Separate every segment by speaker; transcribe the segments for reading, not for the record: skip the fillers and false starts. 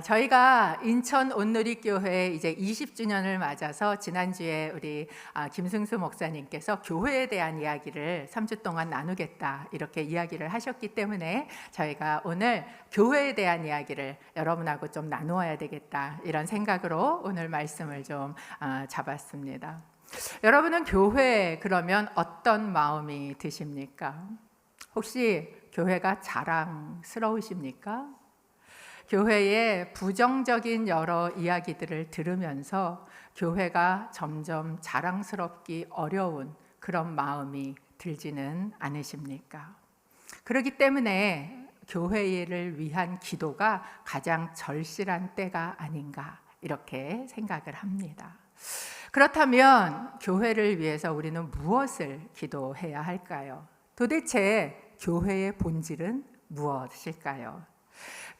Speaker 1: 저희가 인천 온누리교회 이제 20주년을 맞아서 지난주에 우리 김승수 목사님께서 교회에 대한 이야기를 3주 동안 나누겠다 이렇게 이야기를 하셨기 때문에 저희가 오늘 교회에 대한 이야기를 여러분하고 좀 나누어야 되겠다 이런 생각으로 오늘 말씀을 좀 잡았습니다. 여러분은 교회 그러면 어떤 마음이 드십니까? 혹시 교회가 자랑스러우십니까? 교회의 부정적인 여러 이야기들을 들으면서 교회가 점점 자랑스럽기 어려운 그런 마음이 들지는 않으십니까? 그렇기 때문에 교회를 위한 기도가 가장 절실한 때가 아닌가 이렇게 생각을 합니다. 그렇다면 교회를 위해서 우리는 무엇을 기도해야 할까요? 도대체 교회의 본질은 무엇일까요?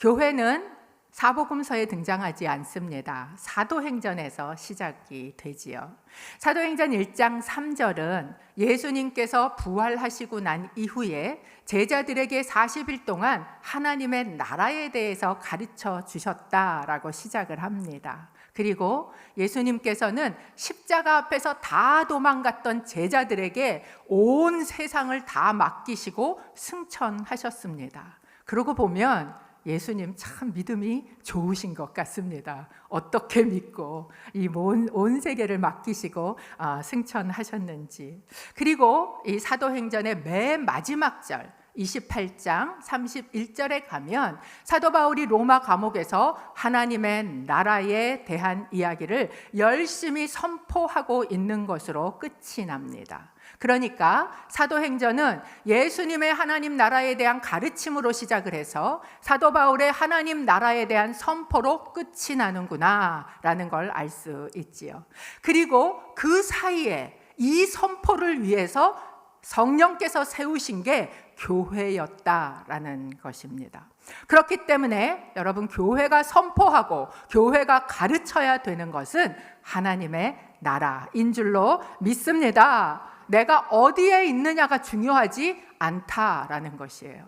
Speaker 1: 교회는 사복음서에 등장하지 않습니다. 사도행전에서 시작이 되지요. 사도행전 1장 3절은 예수님께서 부활하시고 난 이후에 제자들에게 40일 동안 하나님의 나라에 대해서 가르쳐 주셨다라고 시작을 합니다. 그리고 예수님께서는 십자가 앞에서 다 도망갔던 제자들에게 온 세상을 다 맡기시고 승천하셨습니다. 그러고 보면 예수님 참 믿음이 좋으신 것 같습니다. 어떻게 믿고 이 온 세계를 맡기시고 승천하셨는지. 그리고 이 사도행전의 맨 마지막 절 28장 31절에 가면 사도 바울이 로마 감옥에서 하나님의 나라에 대한 이야기를 열심히 선포하고 있는 것으로 끝이 납니다. 그러니까 사도행전은 예수님의 하나님 나라에 대한 가르침으로 시작을 해서 사도 바울의 하나님 나라에 대한 선포로 끝이 나는구나 라는 걸 알 수 있지요. 그리고 그 사이에 이 선포를 위해서 성령께서 세우신 게 교회였다라는 것입니다. 그렇기 때문에 여러분 교회가 선포하고 교회가 가르쳐야 되는 것은 하나님의 나라인 줄로 믿습니다. 내가 어디에 있느냐가 중요하지 않다라는 것이에요.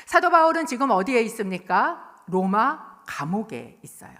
Speaker 1: 사도 바울은 지금 어디에 있습니까? 로마 감옥에 있어요.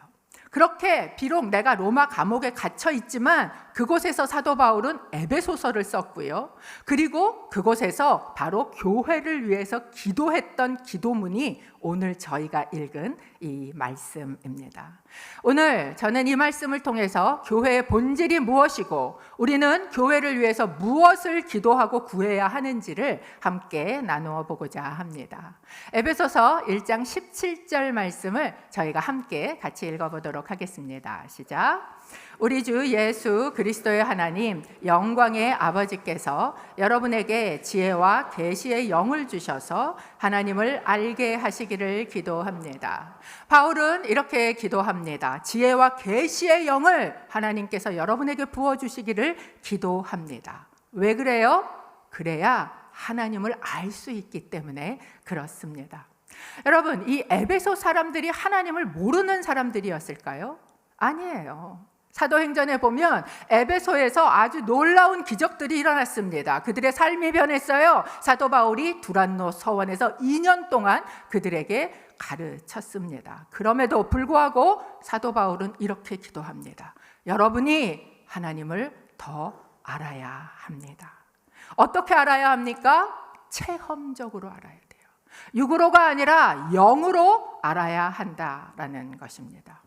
Speaker 1: 그렇게 비록 내가 로마 감옥에 갇혀 있지만 그곳에서 사도 바울은 에베소서를 썼고요. 그리고 그곳에서 바로 교회를 위해서 기도했던 기도문이 오늘 저희가 읽은 이 말씀입니다. 오늘 저는 이 말씀을 통해서 교회의 본질이 무엇이고 우리는 교회를 위해서 무엇을 기도하고 구해야 하는지를 함께 나누어 보고자 합니다. 에베소서 1장 17절 말씀을 저희가 함께 같이 읽어보도록 하겠습니다. 시작. 우리 주 예수 그리스도의 하나님 영광의 아버지께서 여러분에게 지혜와 계시의 영을 주셔서 하나님을 알게 하시기를 기도합니다. 바울은 이렇게 기도합니다. 지혜와 계시의 영을 하나님께서 여러분에게 부어주시기를 기도합니다. 왜 그래요? 그래야 하나님을 알 수 있기 때문에 그렇습니다. 여러분, 이 에베소 사람들이 하나님을 모르는 사람들이었을까요? 아니에요. 사도행전에 보면 에베소에서 아주 놀라운 기적들이 일어났습니다. 그들의 삶이 변했어요. 사도 바울이 두란노 서원에서 2년 동안 그들에게 가르쳤습니다. 그럼에도 불구하고 사도 바울은 이렇게 기도합니다. 여러분이 하나님을 더 알아야 합니다. 어떻게 알아야 합니까? 체험적으로 알아야 돼요. 육으로가 아니라 영으로 알아야 한다라는 것입니다.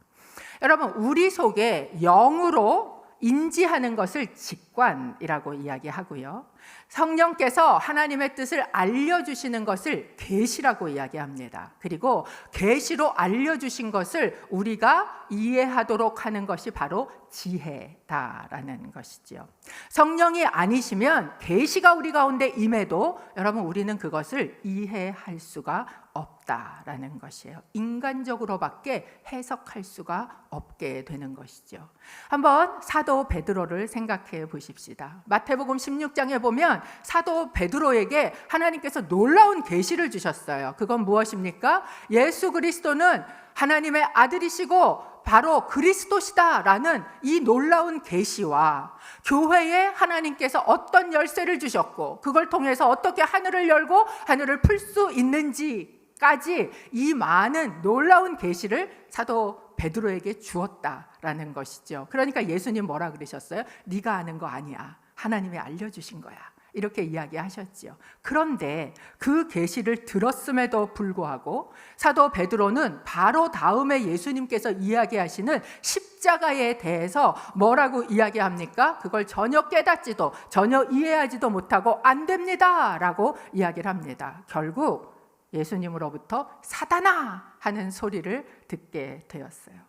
Speaker 1: 여러분, 우리 속에 영으로 인지하는 것을 직관이라고 이야기하고요. 성령께서 하나님의 뜻을 알려주시는 것을 계시라고 이야기합니다. 그리고 계시로 알려주신 것을 우리가 이해하도록 하는 것이 바로 지혜다라는 것이지요. 성령이 아니시면 계시가 우리 가운데 임해도 여러분 우리는 그것을 이해할 수가 없다라는 것이에요. 인간적으로밖에 해석할 수가 없게 되는 것이죠. 한번 사도 베드로를 생각해 보십시다. 마태복음 16장에 보면 사도 베드로에게 하나님께서 놀라운 계시를 주셨어요. 그건 무엇입니까? 예수 그리스도는 하나님의 아들이시고 바로 그리스도시다라는 이 놀라운 계시와 교회에 하나님께서 어떤 열쇠를 주셨고 그걸 통해서 어떻게 하늘을 열고 하늘을 풀 수 있는지 까지 이 많은 놀라운 계시를 사도 베드로에게 주었다라는 것이죠. 그러니까 예수님 뭐라 그러셨어요? 네가 아는 거 아니야. 하나님이 알려주신 거야. 이렇게 이야기하셨지요. 그런데 그 계시를 들었음에도 불구하고 사도 베드로는 바로 다음에 예수님께서 이야기하시는 십자가에 대해서 뭐라고 이야기합니까? 그걸 전혀 깨닫지도 전혀 이해하지도 못하고 안 됩니다 라고 이야기를 합니다. 결국 예수님으로부터 사단아 하는 소리를 듣게 되었어요.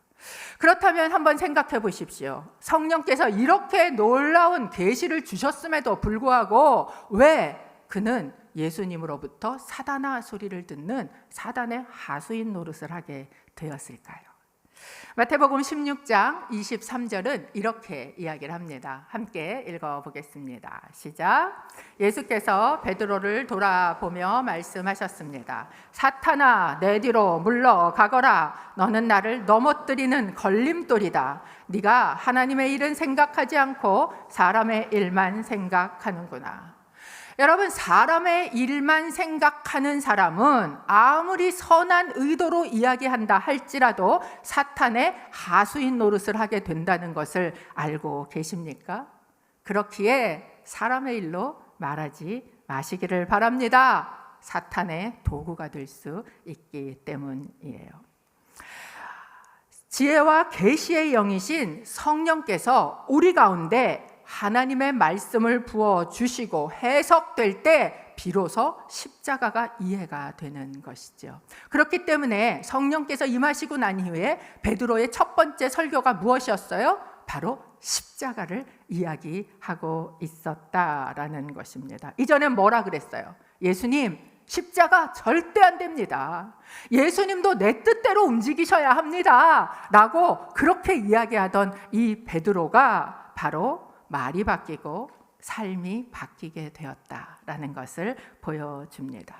Speaker 1: 그렇다면 한번 생각해 보십시오. 성령께서 이렇게 놀라운 계시를 주셨음에도 불구하고 왜 그는 예수님으로부터 사단아 소리를 듣는 사단의 하수인 노릇을 하게 되었을까요? 마태복음 16장 23절은 이렇게 이야기를 합니다. 함께 읽어보겠습니다. 시작. 예수께서 베드로를 돌아보며 말씀하셨습니다. 사탄아, 내 뒤로 물러가거라. 너는 나를 넘어뜨리는 걸림돌이다. 네가 하나님의 일은 생각하지 않고 사람의 일만 생각하는구나. 여러분, 사람의 일만 생각하는 사람은 아무리 선한 의도로 이야기한다 할지라도 사탄의 하수인 노릇을 하게 된다는 것을 알고 계십니까? 그렇기에 사람의 일로 말하지 마시기를 바랍니다. 사탄의 도구가 될 수 있기 때문이에요. 지혜와 계시의 영이신 성령께서 우리 가운데 하나님의 말씀을 부어주시고 해석될 때 비로소 십자가가 이해가 되는 것이죠. 그렇기 때문에 성령께서 임하시고 난 이후에 베드로의 첫 번째 설교가 무엇이었어요? 바로 십자가를 이야기하고 있었다라는 것입니다. 이전엔 뭐라 그랬어요? 예수님, 십자가 절대 안 됩니다. 예수님도 내 뜻대로 움직이셔야 합니다 라고 그렇게 이야기하던 이 베드로가 바로 말이 바뀌고 삶이 바뀌게 되었다라는 것을 보여줍니다.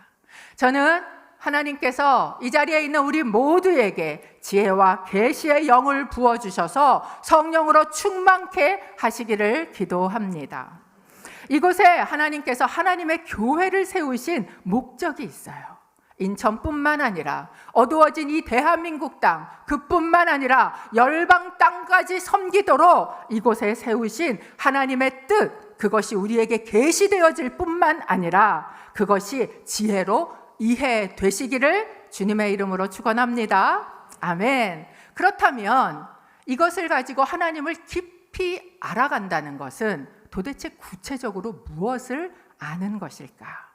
Speaker 1: 저는 하나님께서 이 자리에 있는 우리 모두에게 지혜와 계시의 영을 부어주셔서 성령으로 충만케 하시기를 기도합니다. 이곳에 하나님께서 하나님의 교회를 세우신 목적이 있어요. 인천뿐만 아니라 어두워진 이 대한민국 땅, 그뿐만 아니라 열방 땅까지 섬기도록 이곳에 세우신 하나님의 뜻, 그것이 우리에게 계시되어질 뿐만 아니라 그것이 지혜로 이해되시기를 주님의 이름으로 축원합니다. 아멘. 그렇다면 이것을 가지고 하나님을 깊이 알아간다는 것은 도대체 구체적으로 무엇을 아는 것일까?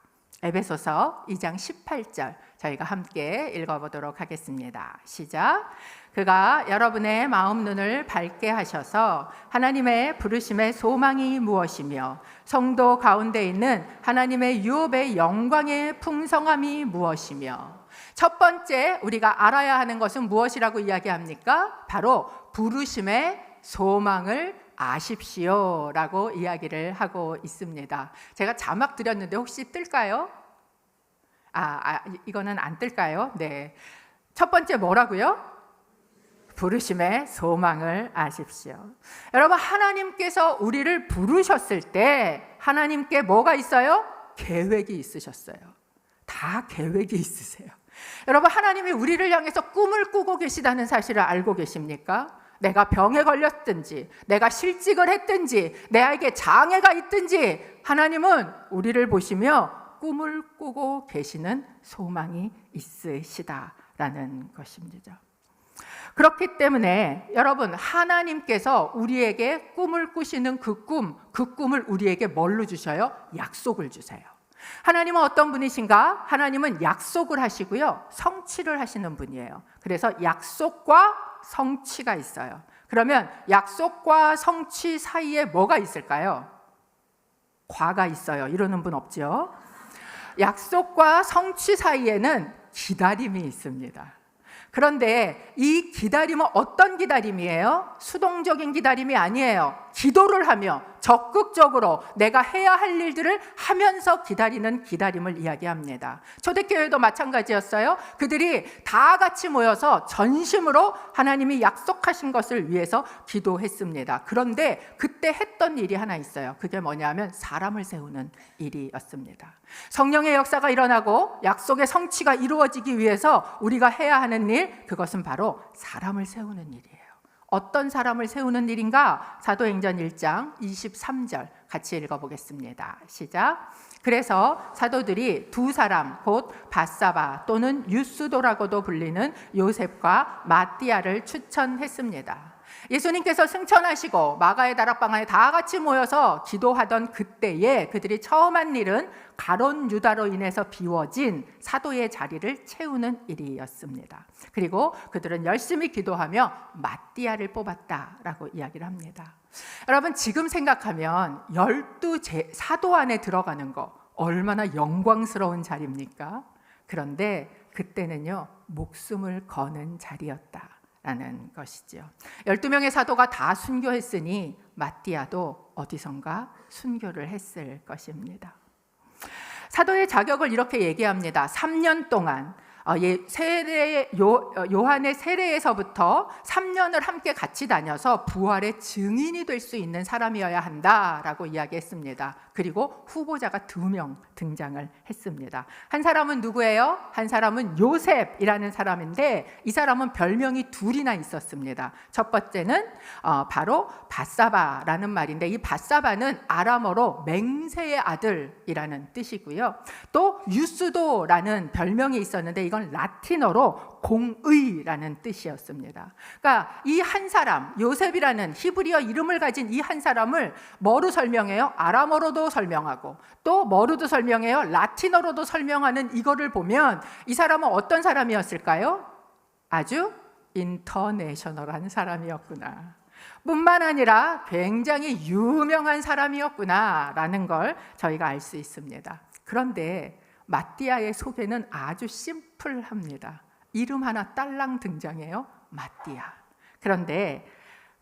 Speaker 1: 에베소서 2장 18절 저희가 함께 읽어보도록 하겠습니다. 시작. 그가 여러분의 마음 눈을 밝게 하셔서 하나님의 부르심의 소망이 무엇이며 성도 가운데 있는 하나님의 유업의 영광의 풍성함이 무엇이며. 첫 번째 우리가 알아야 하는 것은 무엇이라고 이야기합니까? 바로 부르심의 소망을 아십시오 라고 이야기를 하고 있습니다. 제가 자막 드렸는데 혹시 뜰까요? 이거는 안 뜰까요? 네. 첫 번째 뭐라고요? 부르심의 소망을 아십시오. 여러분, 하나님께서 우리를 부르셨을 때 하나님께 뭐가 있어요? 계획이 있으셨어요. 다 계획이 있으세요. 여러분, 하나님이 우리를 향해서 꿈을 꾸고 계시다는 사실을 알고 계십니까? 내가 병에 걸렸든지 내가 실직을 했든지 내게 장애가 있든지 하나님은 우리를 보시며 꿈을 꾸고 계시는 소망이 있으시다라는 것입니다. 그렇기 때문에 여러분, 하나님께서 우리에게 꿈을 꾸시는 그 꿈을 우리에게 뭘로 주셔요? 약속을 주세요. 하나님은 어떤 분이신가? 하나님은 약속을 하시고요, 성취를 하시는 분이에요. 그래서 약속과 성취가 있어요. 그러면 약속과 성취 사이에 뭐가 있을까요? 과가 있어요. 이러는 분 없죠? 약속과 성취 사이에는 기다림이 있습니다. 그런데 이 기다림은 어떤 기다림이에요? 수동적인 기다림이 아니에요. 기도를 하며 적극적으로 내가 해야 할 일들을 하면서 기다리는 기다림을 이야기합니다. 초대교회도 마찬가지였어요. 그들이 다 같이 모여서 전심으로 하나님이 약속하신 것을 위해서 기도했습니다. 그런데 그때 했던 일이 하나 있어요. 그게 뭐냐면 사람을 세우는 일이었습니다. 성령의 역사가 일어나고 약속의 성취가 이루어지기 위해서 우리가 해야 하는 일, 그것은 바로 사람을 세우는 일이에요. 어떤 사람을 세우는 일인가? 사도행전 1장 23절 같이 읽어보겠습니다. 시작. 그래서 사도들이 두 사람 곧 바사바 또는 유스도라고도 불리는 요셉과 마띠아를 추천했습니다. 예수님께서 승천하시고 마가의 다락방 안에 다 같이 모여서 기도하던 그때에 그들이 처음 한 일은 가론 유다로 인해서 비워진 사도의 자리를 채우는 일이었습니다. 그리고 그들은 열심히 기도하며 마띠아를 뽑았다라고 이야기를 합니다. 여러분, 지금 생각하면 12사도 안에 들어가는 거 얼마나 영광스러운 자리입니까? 그런데 그때는요, 목숨을 거는 자리였다라는 것이죠. 12명의 사도가 다 순교했으니 마띠아도 어디선가 순교를 했을 것입니다. 사도의 자격을 이렇게 얘기합니다. 3년 동안 요한의 세례에서부터 3년을 함께 같이 다녀서 부활의 증인이 될 수 있는 사람이어야 한다라고 이야기했습니다. 그리고 후보자가 2명 등장을 했습니다. 한 사람은 누구예요? 한 사람은 요셉이라는 사람인데 이 사람은 별명이 둘이나 있었습니다. 첫 번째는 바로 바사바라는 말인데 이 바사바는 아람어로 맹세의 아들이라는 뜻이고요. 또 유스도라는 별명이 있었는데 이건 라틴어로 공의라는 뜻이었습니다. 그러니까 이 한 사람, 요셉이라는 히브리어 이름을 가진 이 한 사람을 뭐로 설명해요? 아람어로도 설명하고 또 뭐로도 설명해요? 라틴어로도 설명하는 이거를 보면 이 사람은 어떤 사람이었을까요? 아주 인터내셔널한 사람이었구나. 뿐만 아니라 굉장히 유명한 사람이었구나라는 걸 저희가 알 수 있습니다. 그런데 마띠아의 소개는 아주 심플합니다. 이름 하나 딸랑 등장해요. 마띠아. 그런데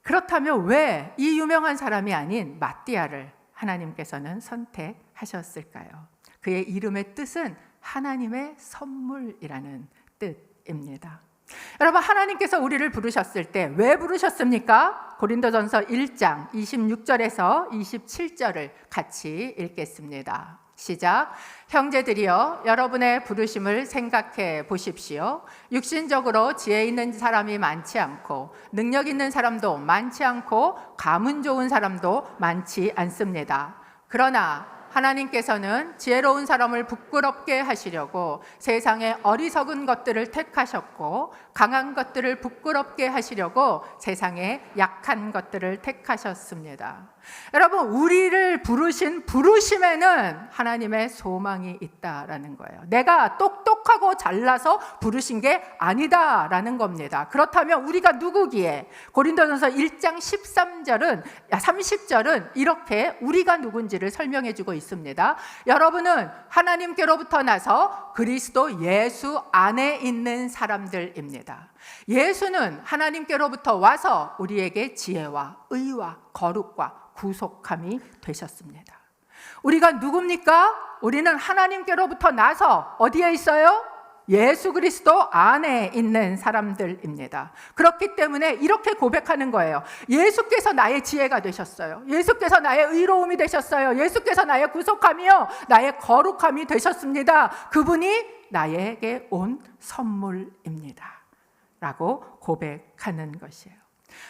Speaker 1: 그렇다면 왜 이 유명한 사람이 아닌 마띠아를 하나님께서는 선택하셨을까요? 그의 이름의 뜻은 하나님의 선물이라는 뜻입니다. 여러분, 하나님께서 우리를 부르셨을 때 왜 부르셨습니까? 고린도전서 1장 26절에서 27절을 같이 읽겠습니다. 시작. 형제들이여, 여러분의 부르심을 생각해 보십시오. 육신적으로 지혜 있는 사람이 많지 않고 능력 있는 사람도 많지 않고 가문 좋은 사람도 많지 않습니다. 그러나 하나님께서는 지혜로운 사람을 부끄럽게 하시려고 세상의 어리석은 것들을 택하셨고 강한 것들을 부끄럽게 하시려고 세상의 약한 것들을 택하셨습니다. 여러분, 우리를 부르신 부르심에는 하나님의 소망이 있다라는 거예요. 내가 똑똑하고 잘나서 부르신 게 아니다라는 겁니다. 그렇다면 우리가 누구기에? 고린도전서 1장 30절은 이렇게 우리가 누군지를 설명해 주고 있습니다. 여러분은 하나님께로부터 나서 그리스도 예수 안에 있는 사람들입니다. 예수는 하나님께로부터 와서 우리에게 지혜와 의와 거룩과 구속함이 되셨습니다. 우리가 누굽니까? 우리는 하나님께로부터 나서 어디에 있어요? 예수 그리스도 안에 있는 사람들입니다. 그렇기 때문에 이렇게 고백하는 거예요. 예수께서 나의 지혜가 되셨어요. 예수께서 나의 의로움이 되셨어요. 예수께서 나의 구속함이요 나의 거룩함이 되셨습니다. 그분이 나에게 온 선물입니다 라고 고백하는 것이에요.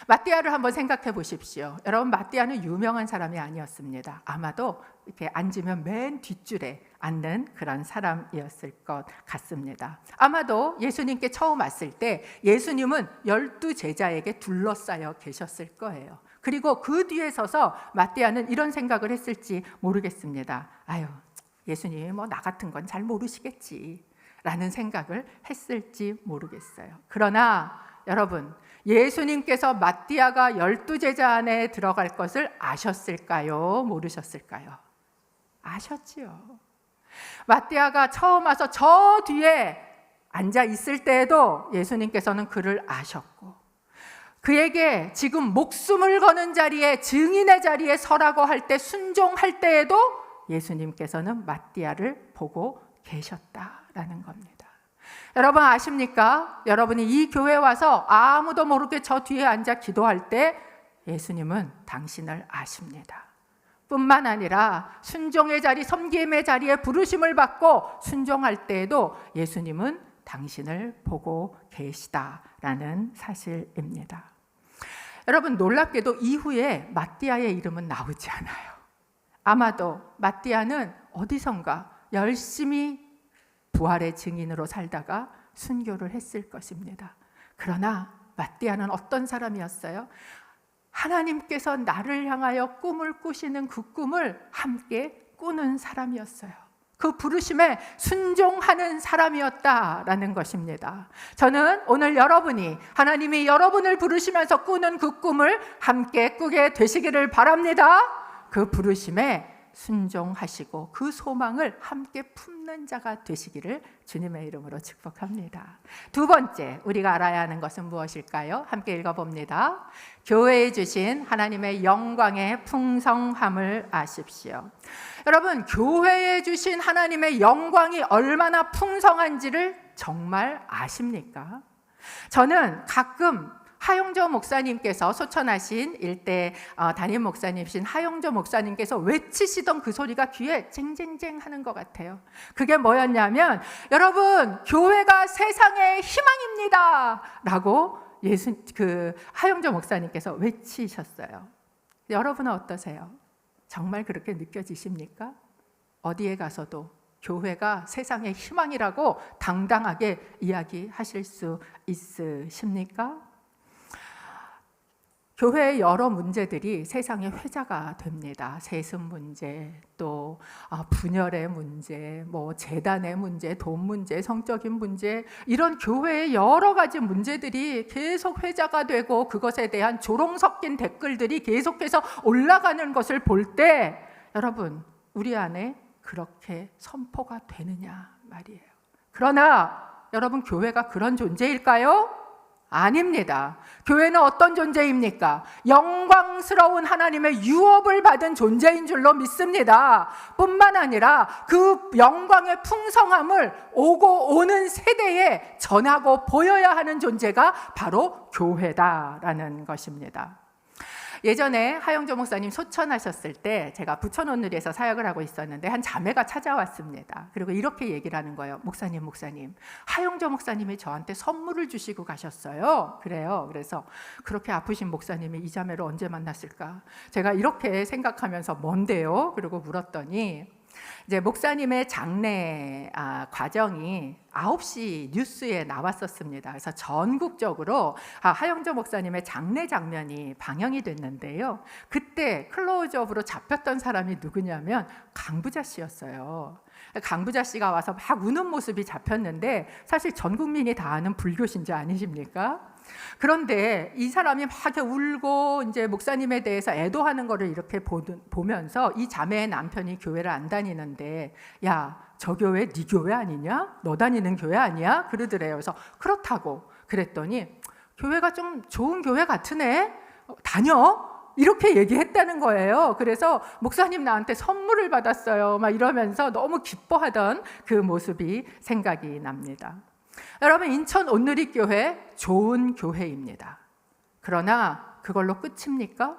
Speaker 1: 마띠아를 한번 생각해 보십시오. 여러분, 마띠아는 유명한 사람이 아니었습니다. 아마도 이렇게 앉으면 맨 뒷줄에 앉는 그런 사람이었을 것 같습니다. 아마도 예수님께 처음 왔을 때 예수님은 12 제자에게 둘러싸여 계셨을 거예요. 그리고 그 뒤에 서서 마띠아는 이런 생각을 했을지 모르겠습니다. 아유, 예수님이 뭐 나 같은 건 잘 모르시겠지 라는 생각을 했을지 모르겠어요. 그러나 여러분, 예수님께서 마띠아가 12제자 안에 들어갈 것을 아셨을까요? 모르셨을까요? 아셨지요. 마띠아가 처음 와서 저 뒤에 앉아 있을 때에도 예수님께서는 그를 아셨고 그에게 지금 목숨을 거는 자리에, 증인의 자리에 서라고 할 때, 순종할 때에도 예수님께서는 마띠아를 보고 계셨다라는 겁니다. 여러분 아십니까? 여러분이 이 교회에 와서 아무도 모르게 저 뒤에 앉아 기도할 때 예수님은 당신을 아십니다. 뿐만 아니라 순종의 자리, 섬김의 자리에 부르심을 받고 순종할 때에도 예수님은 당신을 보고 계시다라는 사실입니다. 여러분 놀랍게도 이후에 마띠아의 이름은 나오지 않아요. 아마도 마띠아는 어디선가 열심히 부활의 증인으로 살다가 순교를 했을 것입니다. 그러나 마띠아는 어떤 사람이었어요? 하나님께서 나를 향하여 꿈을 꾸시는 그 꿈을 함께 꾸는 사람이었어요. 그 부르심에 순종하는 사람이었다라는 것입니다. 저는 오늘 여러분이 하나님이 여러분을 부르시면서 꾸는 그 꿈을 함께 꾸게 되시기를 바랍니다. 그 부르심에 순종하시고 그 소망을 함께 품는 자가 되시기를 주님의 이름으로 축복합니다. 두 번째 우리가 알아야 하는 것은 무엇일까요? 함께 읽어봅니다. 교회에 주신 하나님의 영광의 풍성함을 아십시오. 여러분 교회에 주신 하나님의 영광이 얼마나 풍성한지를 정말 아십니까? 저는 가끔 하용조 목사님께서 소천하신 일대 담임 목사님이신 하용조 목사님께서 외치시던 그 소리가 귀에 쨍쨍쨍 하는 것 같아요. 그게 뭐였냐면 여러분 교회가 세상의 희망입니다 라고 하용조 목사님께서 외치셨어요. 여러분은 어떠세요? 정말 그렇게 느껴지십니까? 어디에 가서도 교회가 세상의 희망이라고 당당하게 이야기하실 수 있으십니까? 교회의 여러 문제들이 세상의 회자가 됩니다. 세습 문제, 또 분열의 문제, 재단의 문제, 돈 문제, 성적인 문제, 이런 교회의 여러 가지 문제들이 계속 회자가 되고 그것에 대한 조롱 섞인 댓글들이 계속해서 올라가는 것을 볼 때 여러분 우리 안에 그렇게 선포가 되느냐 말이에요. 그러나 여러분 교회가 그런 존재일까요? 아닙니다. 교회는 어떤 존재입니까? 영광스러운 하나님의 유업을 받은 존재인 줄로 믿습니다. 뿐만 아니라 그 영광의 풍성함을 오고 오는 세대에 전하고 보여야 하는 존재가 바로 교회다라는 것입니다. 예전에 하용조 목사님 소천하셨을 때 제가 부천온누리에서 사역을 하고 있었는데 한 자매가 찾아왔습니다. 그리고 이렇게 얘기를 하는 거예요. 목사님 하용조 목사님이 저한테 선물을 주시고 가셨어요. 그래서 그렇게 아프신 목사님이 이 자매를 언제 만났을까? 제가 이렇게 생각하면서 뭔데요? 그리고 물었더니 이제 목사님의 장례 과정이 9시 뉴스에 나왔었습니다. 그래서 전국적으로 하용조 목사님의 장례 장면이 방영이 됐는데요. 그때 클로즈업으로 잡혔던 사람이 누구냐면 강부자 씨였어요. 강부자 씨가 와서 막 우는 모습이 잡혔는데 사실 전 국민이 다 아는 불교 신자 아니십니까? 그런데 이 사람이 막 이렇게 울고 이제 목사님에 대해서 애도하는 거를 이렇게 보면서 이 자매의 남편이 교회를 안 다니는데 야, 저 교회 네 교회 아니냐? 너 다니는 교회 아니야? 그러더래요. 그래서 그렇다고 그랬더니 교회가 좀 좋은 교회 같으네? 다녀? 이렇게 얘기했다는 거예요. 그래서 목사님 나한테 선물을 받았어요. 막 이러면서 너무 기뻐하던 그 모습이 생각이 납니다. 여러분 인천 온누리교회 좋은 교회입니다. 그러나 그걸로 끝입니까?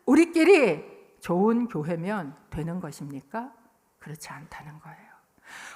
Speaker 1: 우리끼리 좋은 교회면 되는 것입니까? 그렇지 않다는 거예요.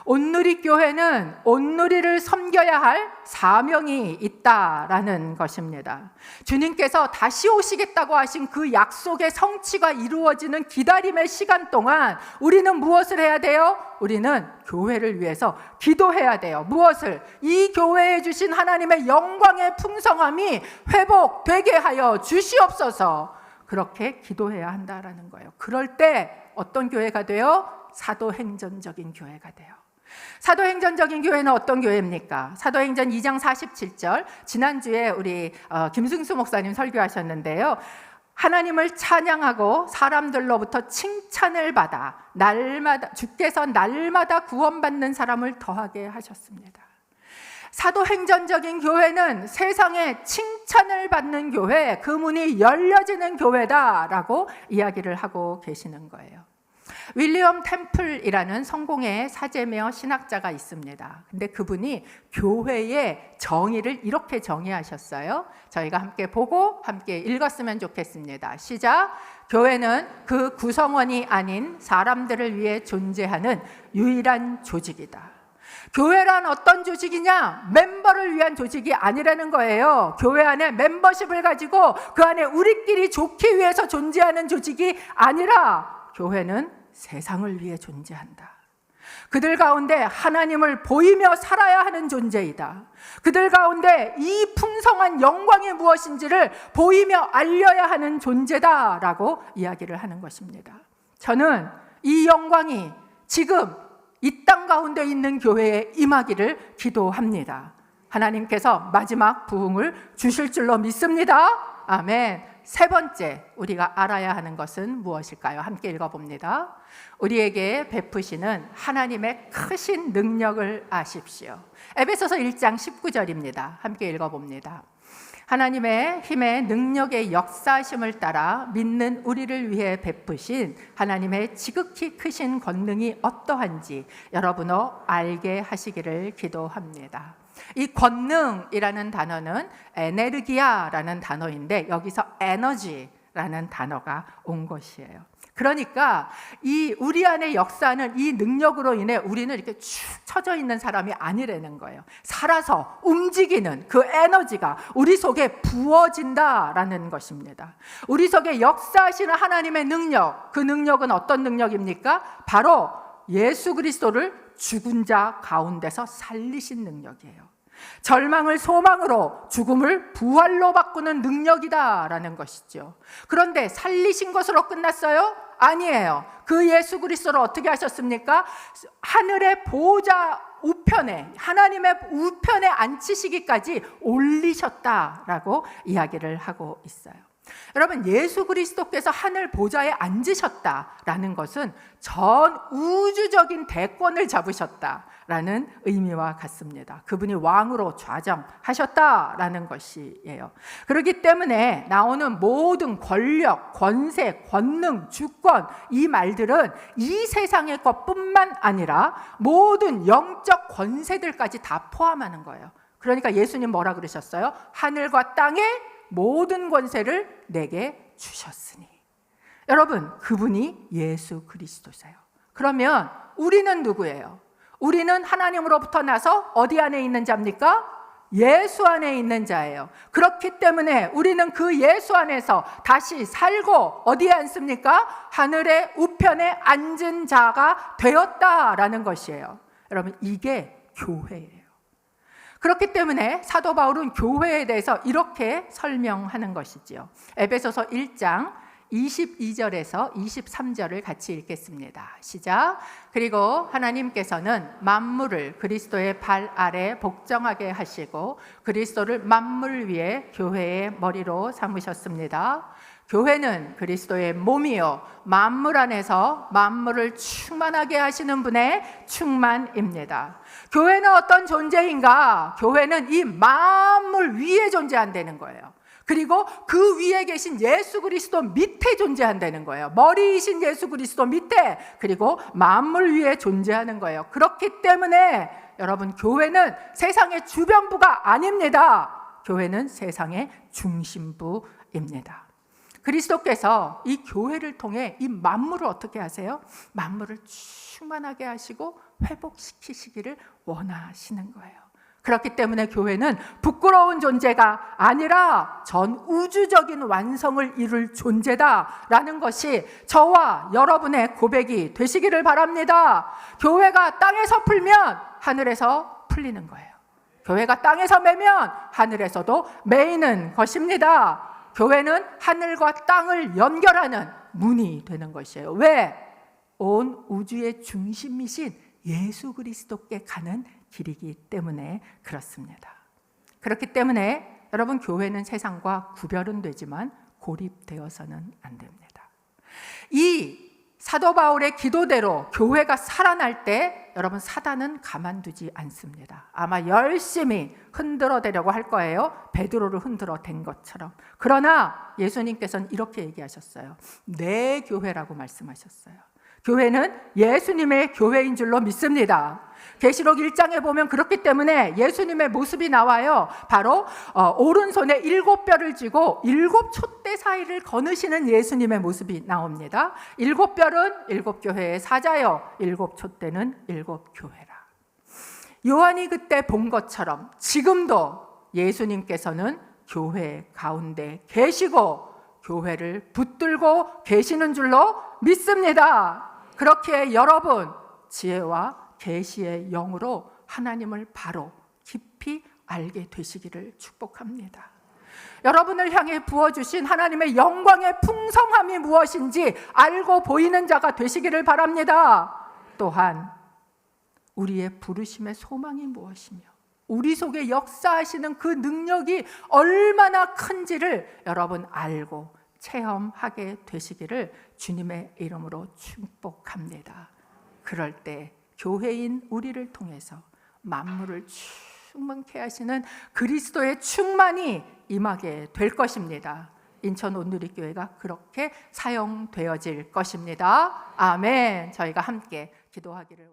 Speaker 1: 온누리교회는 온누리를 섬겨야 할 사명이 있다라는 것입니다. 주님께서 다시 오시겠다고 하신 그 약속의 성취가 이루어지는 기다림의 시간 동안 우리는 무엇을 해야 돼요? 우리는 교회를 위해서 기도해야 돼요. 무엇을? 이 교회에 주신 하나님의 영광의 풍성함이 회복되게 하여 주시옵소서. 그렇게 기도해야 한다라는 거예요. 그럴 때 어떤 교회가 돼요? 사도행전적인 교회가 돼요. 사도행전적인 교회는 어떤 교회입니까? 사도행전 2장 47절 지난주에 우리 김승수 목사님 설교하셨는데요. 하나님을 찬양하고 사람들로부터 칭찬을 받아 주께서 날마다 구원받는 사람을 더하게 하셨습니다. 사도행전적인 교회는 세상에 칭찬을 받는 교회, 그 문이 열려지는 교회다라고 이야기를 하고 계시는 거예요. 윌리엄 템플이라는 성공의 사제며 신학자가 있습니다. 근데 그분이 교회의 정의를 이렇게 정의하셨어요. 저희가 함께 보고 함께 읽었으면 좋겠습니다. 시작. 교회는 그 구성원이 아닌 사람들을 위해 존재하는 유일한 조직이다. 교회란 어떤 조직이냐? 멤버를 위한 조직이 아니라는 거예요. 교회 안에 멤버십을 가지고 그 안에 우리끼리 좋기 위해서 존재하는 조직이 아니라 교회는 세상을 위해 존재한다. 그들 가운데 하나님을 보이며 살아야 하는 존재이다. 그들 가운데 이 풍성한 영광이 무엇인지를 보이며 알려야 하는 존재다라고 이야기를 하는 것입니다. 저는 이 영광이 지금 이 땅 가운데 있는 교회에 임하기를 기도합니다. 하나님께서 마지막 부흥을 주실 줄로 믿습니다. 아멘. 세 번째 우리가 알아야 하는 것은 무엇일까요? 함께 읽어봅니다. 우리에게 베푸시는 하나님의 크신 능력을 아십시오. 에베소서 1장 19절입니다. 함께 읽어봅니다. 하나님의 힘의 능력의 역사심을 따라 믿는 우리를 위해 베푸신 하나님의 지극히 크신 권능이 어떠한지 여러분도 알게 하시기를 기도합니다. 이 권능이라는 단어는 에네르기아라는 단어인데 여기서 에너지라는 단어가 온 것이에요. 그러니까 이 우리 안에 역사하는 이 능력으로 인해 우리는 이렇게 축 처져 있는 사람이 아니라는 거예요. 살아서 움직이는 그 에너지가 우리 속에 부어진다라는 것입니다. 우리 속에 역사하시는 하나님의 능력, 그 능력은 어떤 능력입니까? 바로 예수 그리스도를 죽은 자 가운데서 살리신 능력이에요. 절망을 소망으로, 죽음을 부활로 바꾸는 능력이다라는 것이죠. 그런데 살리신 것으로 끝났어요? 아니에요. 그 예수 그리스도를 어떻게 하셨습니까? 하늘의 보좌 우편에, 하나님의 우편에 앉히시기까지 올리셨다라고 이야기를 하고 있어요. 여러분, 예수 그리스도께서 하늘 보좌에 앉으셨다라는 것은 전 우주적인 대권을 잡으셨다라는 의미와 같습니다. 그분이 왕으로 좌정하셨다라는 것이에요. 그렇기 때문에 나오는 모든 권력, 권세, 권능, 주권, 이 말들은 이 세상의 것뿐만 아니라 모든 영적 권세들까지 다 포함하는 거예요. 그러니까 예수님 뭐라 그러셨어요? 하늘과 땅의 모든 권세를 내게 주셨으니. 여러분, 그분이 예수 그리스도세요. 그러면 우리는 누구예요? 우리는 하나님으로부터 나서 어디 안에 있는 자입니까? 예수 안에 있는 자예요. 그렇기 때문에 우리는 그 예수 안에서 다시 살고 어디에 앉습니까? 하늘의 우편에 앉은 자가 되었다라는 것이에요. 여러분, 이게 교회예요. 그렇기 때문에 사도 바울은 교회에 대해서 이렇게 설명하는 것이지요. 에베소서 1장 22절에서 23절을 같이 읽겠습니다. 시작. 그리고 하나님께서는 만물을 그리스도의 발 아래 복종하게 하시고 그리스도를 만물 위에 교회의 머리로 삼으셨습니다. 교회는 그리스도의 몸이요 만물 안에서 만물을 충만하게 하시는 분의 충만입니다. 교회는 어떤 존재인가? 교회는 이 만물 위에 존재한다는 거예요. 그리고 그 위에 계신 예수 그리스도 밑에 존재한다는 거예요. 머리이신 예수 그리스도 밑에, 그리고 만물 위에 존재하는 거예요. 그렇기 때문에 여러분, 교회는 세상의 주변부가 아닙니다. 교회는 세상의 중심부입니다. 그리스도께서 이 교회를 통해 이 만물을 어떻게 하세요? 만물을 충만하게 하시고 회복시키시기를 원하시는 거예요. 그렇기 때문에 교회는 부끄러운 존재가 아니라 전 우주적인 완성을 이룰 존재다라는 것이 저와 여러분의 고백이 되시기를 바랍니다. 교회가 땅에서 풀면 하늘에서 풀리는 거예요. 교회가 땅에서 매면 하늘에서도 매이는 것입니다. 교회는 하늘과 땅을 연결하는 문이 되는 것이에요. 왜? 온 우주의 중심이신 예수 그리스도께 가는 길이기 때문에 그렇습니다. 그렇기 때문에 여러분, 교회는 세상과 구별은 되지만 고립되어서는 안 됩니다. 이 사도 바울의 기도대로 교회가 살아날 때 여러분 사단은 가만두지 않습니다. 아마 열심히 흔들어대려고 할 거예요. 베드로를 흔들어댄 것처럼. 그러나 예수님께서는 이렇게 얘기하셨어요. 내 교회라고 말씀하셨어요. 교회는 예수님의 교회인 줄로 믿습니다. 계시록 1장에 보면 그렇기 때문에 예수님의 모습이 나와요. 바로 오른손에 7뼈를 쥐고 7촛대 사이를 거느시는 예수님의 모습이 나옵니다. 7뼈는 7교회의 사자요, 7촛대는 7교회라. 요한이 그때 본 것처럼 지금도 예수님께서는 교회 가운데 계시고 교회를 붙들고 계시는 줄로 믿습니다. 그렇게 여러분 지혜와 계시의 영으로 하나님을 바로 깊이 알게 되시기를 축복합니다. 여러분을 향해 부어주신 하나님의 영광의 풍성함이 무엇인지 알고 보이는 자가 되시기를 바랍니다. 또한 우리의 부르심의 소망이 무엇이며 우리 속에 역사하시는 그 능력이 얼마나 큰지를 여러분 알고 체험하게 되시기를 주님의 이름으로 축복합니다. 그럴 때 교회인 우리를 통해서 만물을 충만케 하시는 그리스도의 충만이 임하게 될 것입니다. 인천 온누리교회가 그렇게 사용되어질 것입니다. 아멘. 저희가 함께 기도하기를